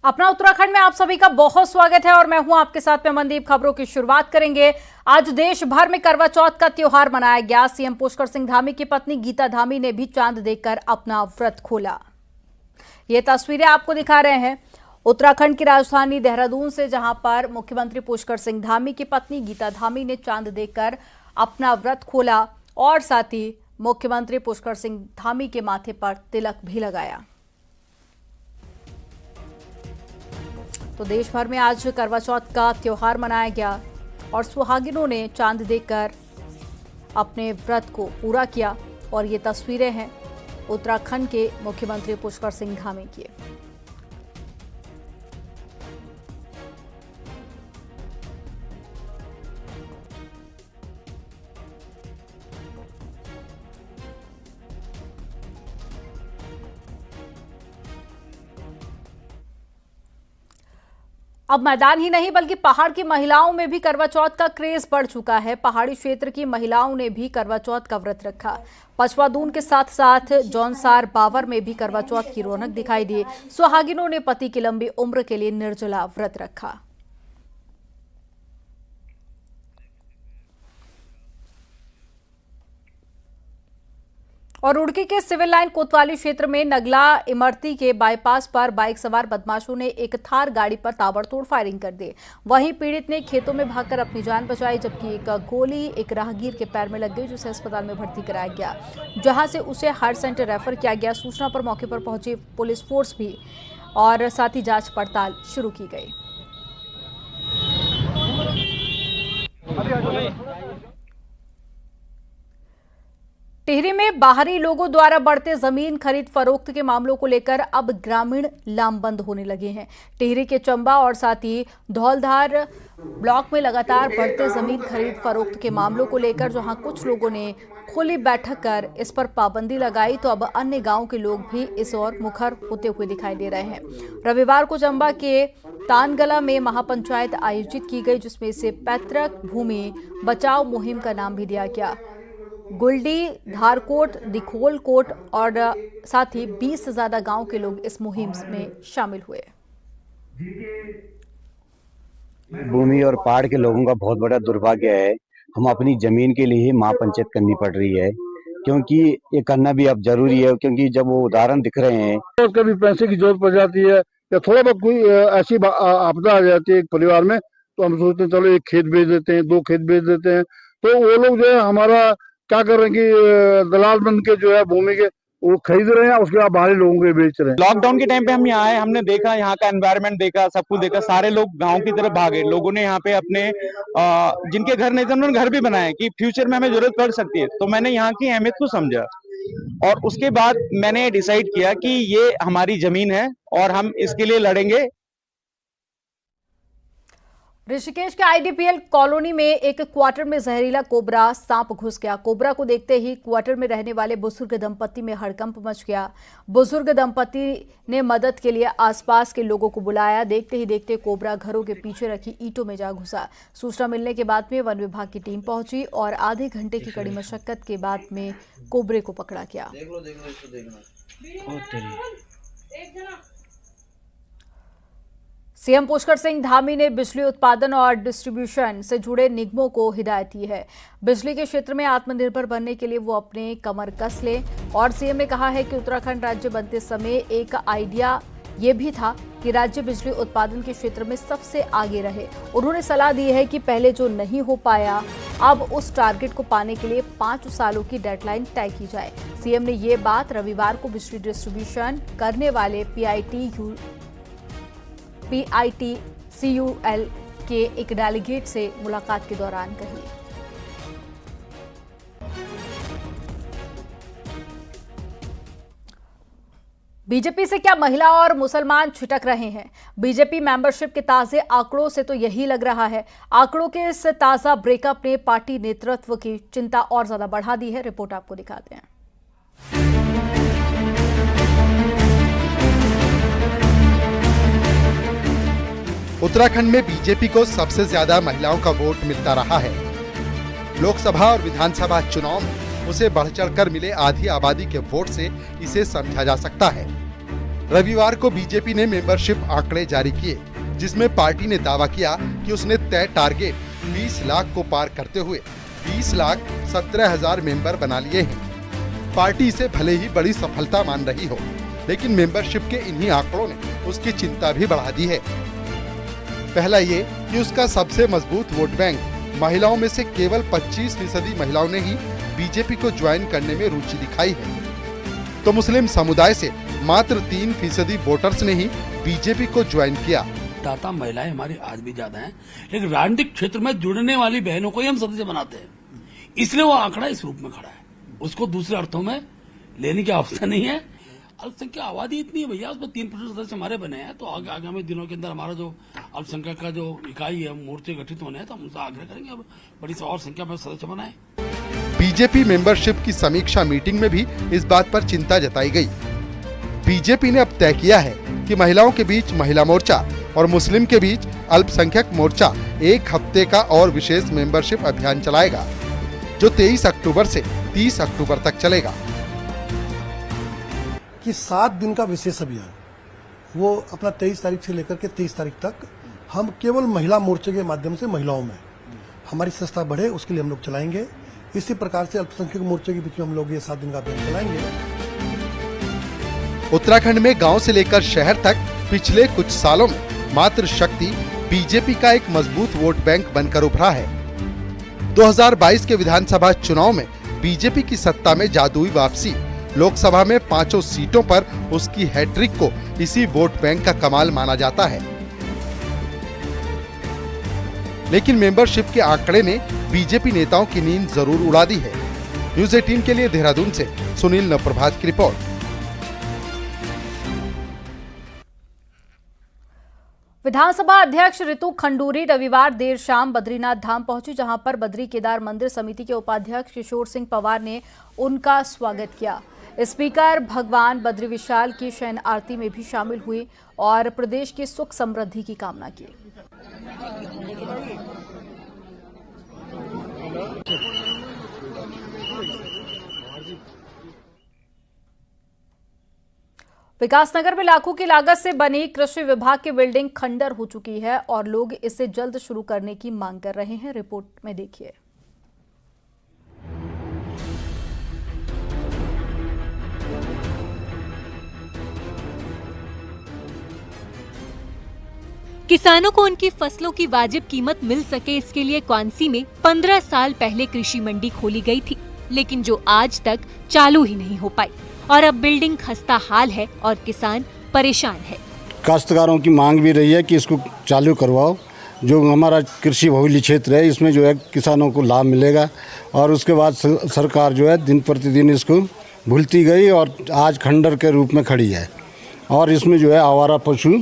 अपना उत्तराखंड में आप सभी का बहुत स्वागत है और मैं हूं आपके साथ में मनदीप। खबरों की शुरुआत करेंगे। आज देश भर में करवा चौथ का त्योहार मनाया गया। सीएम पुष्कर सिंह धामी की पत्नी गीता धामी ने भी चांद देखकर अपना व्रत खोला। ये तस्वीरें आपको दिखा रहे हैं उत्तराखंड की राजधानी देहरादून से, जहां पर मुख्यमंत्री पुष्कर सिंह धामी की पत्नी गीता धामी ने चांद देखकर अपना व्रत खोला और साथ ही मुख्यमंत्री पुष्कर सिंह धामी के माथे पर तिलक भी लगाया। तो देश भर में आज करवा चौथ का त्योहार मनाया गया और सुहागिनों ने चांद देखकर अपने व्रत को पूरा किया। और ये तस्वीरें हैं उत्तराखंड के मुख्यमंत्री पुष्कर सिंह धामी की। अब मैदान ही नहीं बल्कि पहाड़ की महिलाओं में भी करवा चौथ का क्रेज बढ़ चुका है। पहाड़ी क्षेत्र की महिलाओं ने भी करवा चौथ का व्रत रखा। पचवादून के साथ साथ जौनसार बावर में भी करवा चौथ की रौनक दिखाई दी। सुहागिनों ने पति की लंबी उम्र के लिए निर्जला व्रत रखा। और रुड़की के सिविल लाइन कोतवाली क्षेत्र में नगला इमरती के बाईपास पर बाइक सवार बदमाशों ने एक थार गाड़ी पर ताबड़तोड़ फायरिंग कर दी। वहीं पीड़ित ने खेतों में भागकर अपनी जान बचाई, जबकि एक गोली एक राहगीर के पैर में लग गई, जिसे अस्पताल में भर्ती कराया गया, जहां से उसे हार्ट सेंटर रेफर किया गया। सूचना पर मौके पर पहुंची पुलिस फोर्स भी और साथ ही जांच पड़ताल शुरू की गई। टिहरी में बाहरी लोगों द्वारा बढ़ते जमीन खरीद फरोख्त के मामलों को लेकर अब ग्रामीण लामबंद होने लगे हैं। टिहरी के चंबा और साथ ही धौलधार ब्लॉक में लगातार बढ़ते जमीन खरीद फरोख्त के मामलों को लेकर जहां कुछ लोगों ने खुली बैठक कर इस पर पाबंदी लगाई, तो अब अन्य गांव के लोग भी इस ओर मुखर होते हुए दिखाई दे रहे हैं। रविवार को चंबा के तानगला में महापंचायत आयोजित की गई, जिसमें से पैतृक भूमि बचाओ मुहिम का नाम भी दिया गया। गुलडी, धारकोट, दिखोलकोट और साथ ही 20 से ज्यादा गांव के लोग इस मुहिम में शामिल हुए। भूमि और पहाड़ के लोगों का बहुत बड़ा दुर्भाग्य है। हम अपनी जमीन के लिए ही महापंचायत करनी पड़ रही है, क्योंकि ये करना भी अब जरूरी है, क्योंकि जब वो उदाहरण दिख रहे हैं तो कभी पैसे की जरूरत पड़ जाती है या थोड़ा बहुत कोई ऐसी आपदा आ जाती है एक परिवार में, तो हम सोचते हैं चलो एक खेत बेच देते हैं, 2 खेत बेच देते हैं। तो वो लोग जो है हमारा क्या कर रहे हैं कि दलाल बन के जो है भूमि के वो खरीद रहे हैं, उसके बाद बाहरी लोगों को बेच रहे हैं। लॉकडाउन के टाइम पे हम यहाँ आए, हमने देखा यहाँ का एनवायरनमेंट देखा, सब कुछ देखा। सारे लोग गांव की तरफ भागे। लोगों ने यहाँ पे अपने जिनके घर नहीं थे उन्होंने घर भी बनाए कि फ्यूचर में हमें जरूरत पड़ सकती है। तो मैंने यहाँ की अहमियत को समझा और उसके बाद मैंने डिसाइड किया कि ये हमारी जमीन है और हम इसके लिए लड़ेंगे। ऋषिकेश के आईडीपीएल कॉलोनी में एक क्वार्टर में जहरीला कोबरा सांप घुस गया। कोबरा को देखते ही क्वार्टर में रहने वाले बुजुर्ग दंपति में हड़कंप मच गया। बुजुर्ग दंपति ने मदद के लिए आसपास के लोगों को बुलाया। देखते ही देखते कोबरा घरों के पीछे रखी ईंटों में जा घुसा। सूचना मिलने के बाद में वन विभाग की टीम पहुंची और आधे घंटे की कड़ी मशक्कत के बाद में कोबरे को पकड़ा गया। सीएम पुष्कर सिंह धामी ने बिजली उत्पादन और डिस्ट्रीब्यूशन से जुड़े निगमों को हिदायत दी है। बिजली के क्षेत्र में आत्मनिर्भर बनने के लिए वो अपने कमर कस लें। और सीएम ने कहा है कि उत्तराखंड राज्य बनते समय एक आइडिया ये भी था कि राज्य बिजली उत्पादन के क्षेत्र में सबसे आगे रहे। उन्होंने सलाह दी है कि पहले जो नहीं हो पाया, अब उस टारगेट को पाने के लिए 5 सालों की डेडलाइन तय की जाए। सीएम ने ये बात रविवार को बिजली डिस्ट्रीब्यूशन करने वाले PITCUL के एक डेलीगेट से मुलाकात के दौरान कही। बीजेपी से क्या महिला और मुसलमान छिटक रहे हैं? बीजेपी मेंबरशिप के ताजे आंकड़ों से तो यही लग रहा है। आंकड़ों के इस ताजा ब्रेकअप ने पार्टी नेतृत्व की चिंता और ज्यादा बढ़ा दी है। रिपोर्ट आपको दिखाते हैं। उत्तराखंड में बीजेपी को सबसे ज्यादा महिलाओं का वोट मिलता रहा है। लोकसभा और विधानसभा चुनाव में उसे बढ़ चढ़कर मिले आधी आबादी के वोट से इसे समझा जा सकता है। रविवार को बीजेपी ने मेंबरशिप आंकड़े जारी किए, जिसमें पार्टी ने दावा किया कि उसने तय टारगेट 20 लाख को पार करते हुए 20,17,000 मेंबर बना लिए हैं। पार्टी इसे भले ही बड़ी सफलता मान रही हो, लेकिन मेंबरशिप के इन्हीं आंकड़ों ने उसकी चिंता भी बढ़ा दी है। पहला ये कि उसका सबसे मजबूत वोट बैंक महिलाओं में से केवल 25% महिलाओं ने ही बीजेपी को ज्वाइन करने में रुचि दिखाई है, तो मुस्लिम समुदाय से मात्र 3% वोटर्स ने ही बीजेपी को ज्वाइन किया। दाता महिलाएं हमारी आज भी ज्यादा हैं, लेकिन राजनीतिक क्षेत्र में जुड़ने वाली बहनों को ही हम सदस्य बनाते हैं, इसलिए वो आंकड़ा इस रूप में खड़ा है। उसको दूसरे अर्थों में लेने की आवश्यकता नहीं है। अल्पसंख्यक आबादी इतनी है भैया, उसमें 3% सदस्य हमारे बने हैं, तो आगामी दिनों के अंदर हमारा जो अल्पसंख्यक का जो इकाई है, मोर्चे गठित होने हैं, तो हम उनसे आग्रह करेंगे अब बड़ी और संख्या में सदस्य बनाएं। बीजेपी मेंबरशिप की समीक्षा मीटिंग में भी इस बात पर चिंता जताई गई। बीजेपी ने अब तय किया है कि महिलाओं के बीच महिला मोर्चा और मुस्लिम के बीच अल्पसंख्यक मोर्चा 1 हफ्ते का और विशेष मेंबरशिप अभियान चलाएगा, जो 23 अक्टूबर से 30 अक्टूबर तक चलेगा। कि 7 दिन का विशेष अभियान वो अपना 23 तारीख से लेकर के 23 तारीख तक हम केवल महिला मोर्चे के माध्यम से महिलाओं में हमारी सस्ता बढ़े, उसके लिए हम लोग चलाएंगे। इसी प्रकार से अल्पसंख्यक मोर्चे के बीच में हम लोग ये 7 दिन का अभियान चलाएंगे। उत्तराखंड में गांव से लेकर शहर तक पिछले कुछ सालों में मातृशक्ति बीजेपी का एक मजबूत वोट बैंक बनकर उभरा है। 2022 के विधानसभा चुनाव में बीजेपी की सत्ता में जादुई वापसी, लोकसभा में 5 सीटों पर उसकी हैट्रिक को इसी वोट बैंक का कमाल माना जाता है। लेकिन मेंबरशिप के आंकड़े ने बीजेपी नेताओं की नींद जरूर उड़ा दी है। न्यूज़ 18 के लिए देहरादून से सुनील नवप्रभात की रिपोर्ट। विधानसभा अध्यक्ष ऋतु खंडूरी रविवार देर शाम बद्रीनाथ धाम पहुंची, जहां पर बद्री केदार मंदिर समिति के उपाध्यक्ष किशोर सिंह पवार ने उनका स्वागत किया। स्पीकर भगवान बद्री विशाल की शयन आरती में भी शामिल हुई और प्रदेश की सुख समृद्धि की कामना की। विकासनगर में लाखों की लागत से बनी कृषि विभाग की बिल्डिंग खंडर हो चुकी है और लोग इसे जल्द शुरू करने की मांग कर रहे हैं। रिपोर्ट में देखिए। किसानों को उनकी फसलों की वाजिब कीमत मिल सके, इसके लिए क्वांसी में 15 साल पहले कृषि मंडी खोली गई थी, लेकिन जो आज तक चालू ही नहीं हो पाई और अब बिल्डिंग खस्ता हाल है और किसान परेशान है। काश्तकारों की मांग भी रही है कि इसको चालू करवाओ। जो हमारा कृषि बहुल्य क्षेत्र है, इसमें जो है किसानों को लाभ मिलेगा, और उसके बाद सरकार जो है दिन प्रतिदिन इसको भूलती गई और आज खंडर के रूप में खड़ी है और इसमें जो है आवारा पशु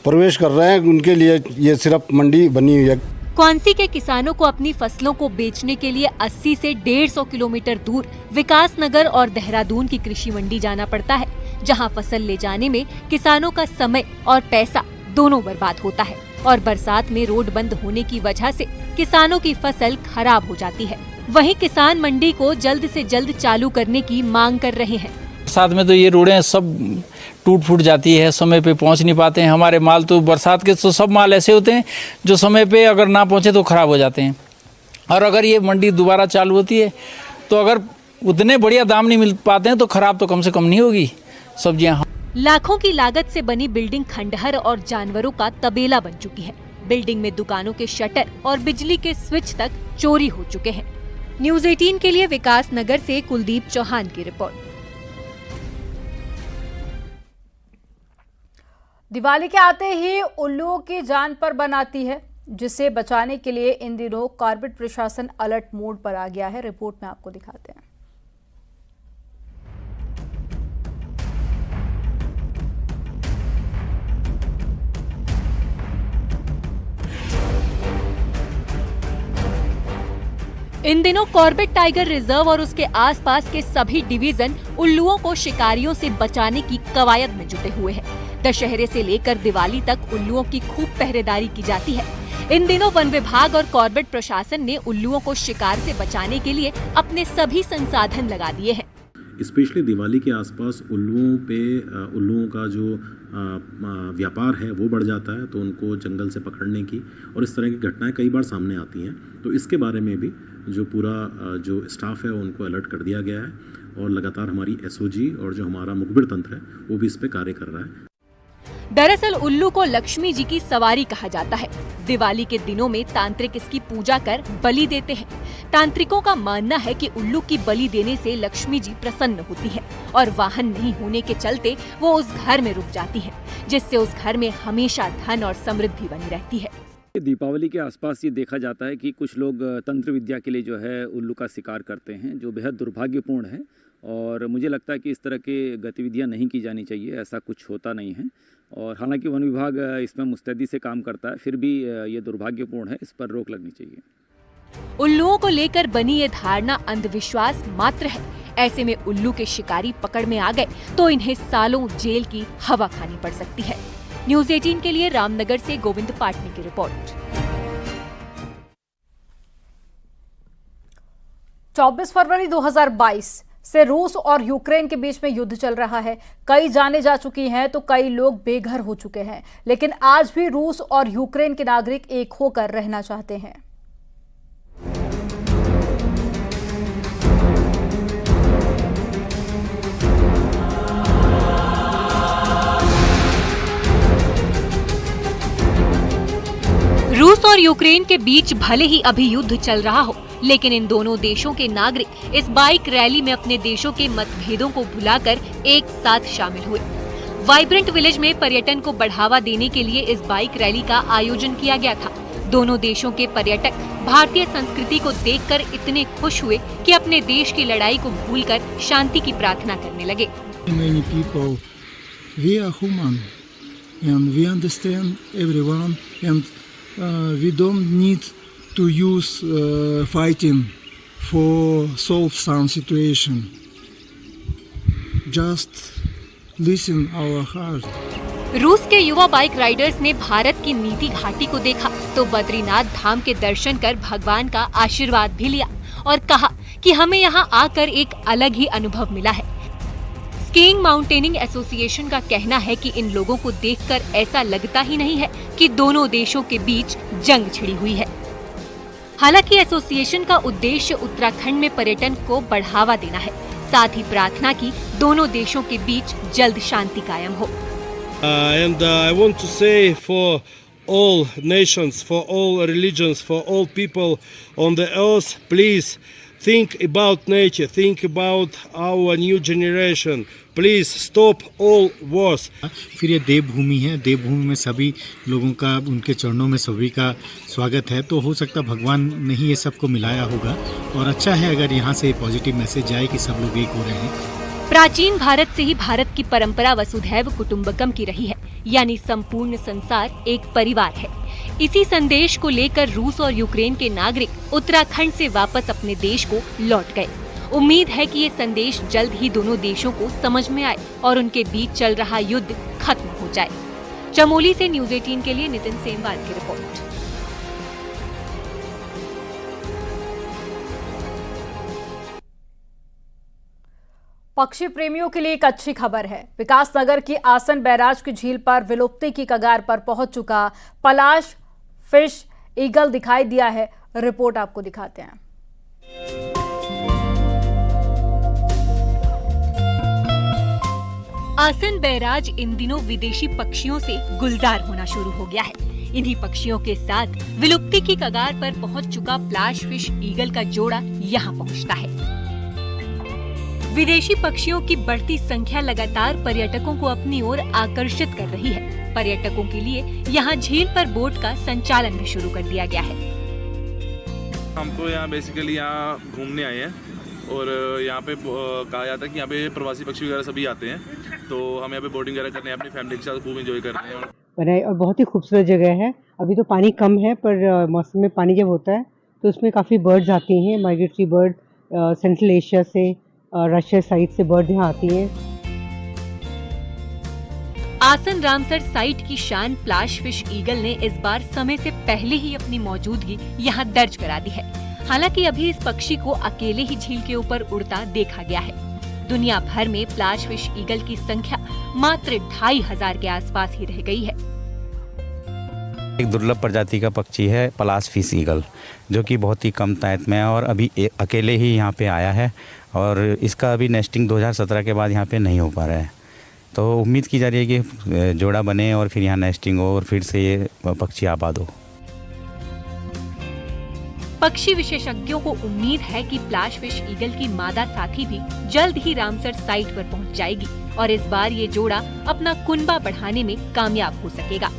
प्रवेश कर रहे हैं। उनके लिए ये सिर्फ मंडी बनी हुई है। क्वांसी के किसानों को अपनी फसलों को बेचने के लिए 80 से 150 किलोमीटर दूर विकासनगर और देहरादून की कृषि मंडी जाना पड़ता है, जहां फसल ले जाने में किसानों का समय और पैसा दोनों बर्बाद होता है और बरसात में रोड बंद होने की वजह से किसानों की फसल खराब हो जाती है। वहीं किसान मंडी को जल्द से जल्द चालू करने की मांग कर रहे हैं। बरसात में तो ये रोडें सब टूट फूट जाती है, समय पे पहुंच नहीं पाते हैं। हमारे माल तो बरसात के तो सब माल ऐसे होते हैं जो समय पे अगर ना पहुंचे तो खराब हो जाते हैं, और अगर ये मंडी दोबारा चालू होती है तो अगर उतने बढ़िया दाम नहीं मिल पाते हैं तो खराब तो कम से कम नहीं होगी सब्जियां। लाखों की लागत से बनी बिल्डिंग खंडहर और जानवरों का तबेला बन चुकी है। बिल्डिंग में दुकानों के शटर और बिजली के स्विच तक चोरी हो चुके हैं। न्यूज़ 18 के लिए विकासनगर से कुलदीप चौहान की रिपोर्ट। दिवाली के आते ही उल्लुओं की जान पर बनाती है, जिसे बचाने के लिए इन दिनों कॉर्बेट प्रशासन अलर्ट मोड पर आ गया है। रिपोर्ट में आपको दिखाते हैं। इन दिनों कॉर्बेट टाइगर रिजर्व और उसके आसपास के सभी डिवीजन उल्लुओं को शिकारियों से बचाने की कवायद में जुटे हुए हैं। दशहरे से लेकर दिवाली तक उल्लुओं की खूब पहरेदारी की जाती है। इन दिनों वन विभाग और कॉर्बेट प्रशासन ने उल्लुओं को शिकार से बचाने के लिए अपने सभी संसाधन लगा दिए हैं। स्पेशली दिवाली के आसपास उल्लुओं का जो व्यापार है वो बढ़ जाता है, तो उनको जंगल से पकड़ने की और इस तरह की घटनाएं कई बार सामने आती हैं। तो इसके बारे में भी जो पूरा जो स्टाफ है उनको अलर्ट कर दिया गया है और लगातार हमारी एसओजी और जो हमारा मुखबिर तंत्र है वो भी इस पे कार्य कर रहा है। दरअसल उल्लू को लक्ष्मी जी की सवारी कहा जाता है। दिवाली के दिनों में तांत्रिक इसकी पूजा कर बलि देते हैं। तांत्रिकों का मानना है कि उल्लू की बलि देने से लक्ष्मी जी प्रसन्न होती है और वाहन नहीं होने के चलते वो उस घर में रुक जाती है, जिससे उस घर में हमेशा धन और समृद्धि बनी रहती है। दीपावली के आसपास ये देखा जाता है कि कुछ लोग तंत्र विद्या के लिए जो है उल्लू का शिकार करते हैं, जो बेहद दुर्भाग्यपूर्ण है और मुझे लगता है कि इस तरह की गतिविधियां नहीं की जानी चाहिए। ऐसा कुछ होता नहीं है और हालांकि वन विभाग इसमें मुस्तैदी से काम करता है, फिर भी ये दुर्भाग्यपूर्ण है, इस पर रोक लगनी चाहिए। उल्लुओं को लेकर बनी ये धारणा अंधविश्वास मात्र है। ऐसे में उल्लू के शिकारी पकड़ में आ गए तो इन्हें सालों जेल की हवा खानी पड़ सकती है। न्यूज़ 18 के लिए रामनगर से गोविंद पाटनी की रिपोर्ट। 24 फरवरी 2022 से रूस और यूक्रेन के बीच में युद्ध चल रहा है। कई जाने जा चुकी हैं तो कई लोग बेघर हो चुके हैं, लेकिन आज भी रूस और यूक्रेन के नागरिक एक होकर रहना चाहते हैं। रूस और यूक्रेन के बीच भले ही अभी युद्ध चल रहा हो, लेकिन इन दोनों देशों के नागरिक इस बाइक रैली में अपने देशों के मतभेदों को भुलाकर एक साथ शामिल हुए। वाइब्रेंट विलेज में पर्यटन को बढ़ावा देने के लिए इस बाइक रैली का आयोजन किया गया था। दोनों देशों के पर्यटक भारतीय संस्कृति को देखकर इतने खुश हुए कि अपने देश की लड़ाई को भूलकर शांति की प्रार्थना करने लगे। Many people, we are human and we understand everyone and we don't need to use fighting for solve some situation. Just listen our heart. रूस के युवा बाइक राइडर्स ने भारत की नीति घाटी को देखा तो बद्रीनाथ धाम के दर्शन कर भगवान का आशीर्वाद भी लिया और कहा कि हमें यहाँ आकर एक अलग ही अनुभव मिला है। स्कीइंग माउंटेनिंग एसोसिएशन का कहना है कि इन लोगों को देखकर ऐसा लगता ही नहीं है कि दोनों देशों के बीच जंग छिड़ी हुई है। हालांकि एसोसिएशन का उद्देश्य उत्तराखंड में पर्यटन को बढ़ावा देना है। साथ ही प्रार्थना की दोनों देशों के बीच जल्द शांति कायम हो। And I want to say for all nations, for all religions, for all people on the earth, please think about nature, think about our new generation. Please stop all wars. फिर ये देवभूमि है, देवभूमि में सभी लोगों का, उनके चरणों में सभी का स्वागत है। तो हो सकता भगवान ने ही ये सबको मिलाया होगा और अच्छा है अगर यहाँ से पॉजिटिव मैसेज जाए कि सब लोग एक हो रहे हैं। प्राचीन भारत से ही भारत की परंपरा वसुधैव कुटुंबकम की रही है, यानी संपूर्ण संसार एक परिवार है। इसी संदेश को लेकर रूस और यूक्रेन के नागरिक उत्तराखंड से वापस अपने देश को लौट गए। उम्मीद है कि ये संदेश जल्द ही दोनों देशों को समझ में आए और उनके बीच चल रहा युद्ध खत्म हो जाए। चमोली से न्यूज़ 18 के लिए नितिन सेमवाल की रिपोर्ट। पक्षी प्रेमियों के लिए एक अच्छी खबर है। विकासनगर की आसन बैराज की झील पर विलुप्ति की कगार पर पहुंच चुका पलाश फिश ईगल दिखाई दिया है। रिपोर्ट आपको दिखाते हैं। आसन बैराज इन दिनों विदेशी पक्षियों से गुलजार होना शुरू हो गया है। इन्हीं पक्षियों के साथ विलुप्ति की कगार पर पहुंच चुका प्लाश फिश ईगल का जोड़ा यहाँ पहुंचता है। विदेशी पक्षियों की बढ़ती संख्या लगातार पर्यटकों को अपनी ओर आकर्षित कर रही है। पर्यटकों के लिए यहाँ झील पर बोट का संचालन भी शुरू कर दिया गया है। हम तो यहाँ बेसिकली यहाँ घूमने आए हैं और यहाँ पे कहा जाता है कि यहाँ पे प्रवासी पक्षी वगैरह सभी आते हैं, तो हम यहाँ पे बोटिंग वगैरह करने अपनी फैमिली के साथ खूब एंजॉय करते हैं। और बहुत ही खूबसूरत जगह है। अभी तो पानी कम है, पर मौसम में पानी जब होता है तो उसमें काफ़ी बर्ड्स आती हैं। माइग्रेटरी बर्ड सेंट्रल एशिया से, रशिया साइड से बर्ड यहाँ आती हैं। आसन रामसर साइट की शान प्लाश फिश ईगल ने इस बार समय से पहले ही अपनी मौजूदगी यहाँ दर्ज करा दी है। हालांकि अभी इस पक्षी को अकेले ही झील के ऊपर उड़ता देखा गया है। दुनिया भर में फ्लैश फिश ईगल की संख्या मात्र 2500 के आसपास ही रह गई है। एक दुर्लभ प्रजाति का पक्षी है पलाश फिश ईगल, जो कि बहुत ही कम तादाद में है और अभी अकेले ही यहाँ पे आया है और इसका अभी नेस्टिंग 2017 के बाद यहाँ पे नहीं हो पा रहा है। तो उम्मीद की जा रही है कि जोड़ा बने और फिर यहाँ नेस्टिंग हो और फिर से ये पक्षी आबाद हो। पक्षी विशेषज्ञों को उम्मीद है कि फ्लैश फिश ईगल की मादा साथी भी जल्द ही रामसर साइट पर पहुंच जाएगी और इस बार ये जोड़ा अपना कुनबा बढ़ाने में कामयाब हो सकेगा।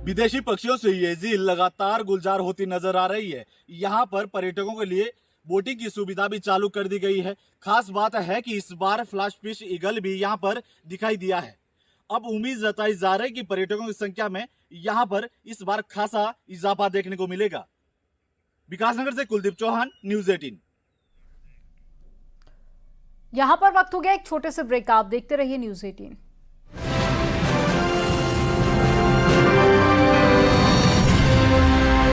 विदेशी पक्षियों से ये झील लगातार गुलजार होती नजर आ रही है। यहाँ पर पर्यटकों के लिए बोटिंग की सुविधा भी चालू कर दी गई है। खास बात है कि इस बार फ्लैश फिश ईगल भी यहाँ पर दिखाई दिया है। अब उम्मीद जताई जा रही है कि पर्यटकों की संख्या में यहाँ पर इस बार खासा इजाफा देखने को मिलेगा। विकासनगर से कुलदीप चौहान, न्यूज़ 18। यहाँ पर वक्त हो गया एक छोटे से ब्रेक का। आप देखते रहिए न्यूज़ 18।